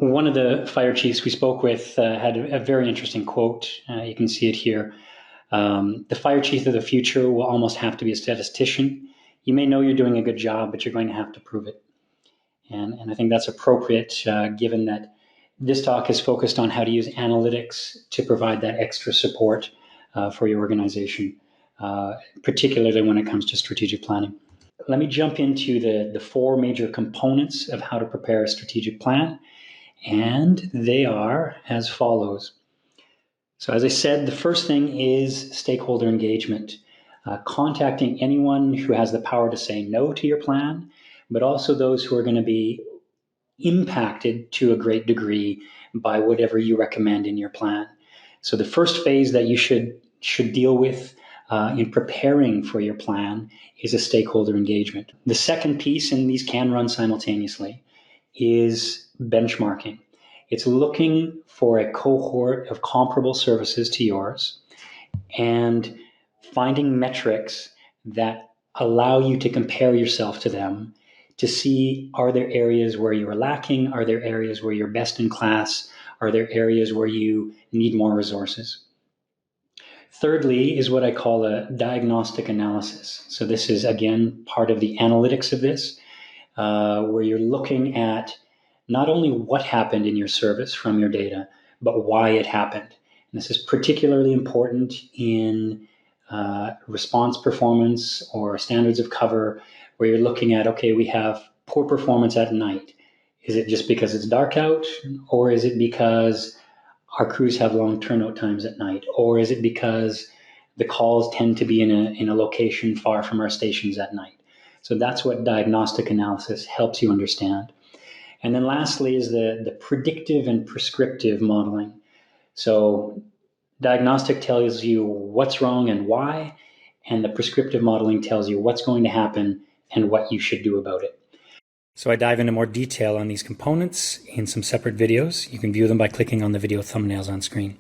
One of the fire chiefs we spoke with had a very interesting quote. You can see it here. The fire chief of the future will almost have to be a statistician. You may know you're doing a good job, but you're going to have to prove it. And I think that's appropriate given that this talk is focused on how to use analytics to provide that extra support for your organization, particularly when it comes to strategic planning. Let me jump into the four major components of how to prepare a strategic plan, and they are as follows. So as I said, the first thing is stakeholder engagement, contacting anyone who has the power to say no to your plan, but also those who are going to be impacted to a great degree by whatever you recommend in your plan. So the first phase that you should deal with in preparing for your plan is a stakeholder engagement. The second piece, and these can run simultaneously, is benchmarking. It's looking for a cohort of comparable services to yours and finding metrics that allow you to compare yourself to them to see, are there areas where you are lacking? Are there areas where you're best in class? Are there areas where you need more resources? Thirdly is what I call a diagnostic analysis. So this is, again, part of the analytics of this, where you're looking at not only what happened in your service from your data, but why it happened. And this is particularly important in response performance or standards of cover, where you're looking at, okay, we have poor performance at night. Is it just because it's dark out? Or is it because our crews have long turnout times at night? Or is it because the calls tend to be in a location far from our stations at night? So that's what diagnostic analysis helps you understand. And then lastly is the predictive and prescriptive modeling. So diagnostic tells you what's wrong and why, and the prescriptive modeling tells you what's going to happen and what you should do about it. So I dive into more detail on these components in some separate videos. You can view them by clicking on the video thumbnails on screen.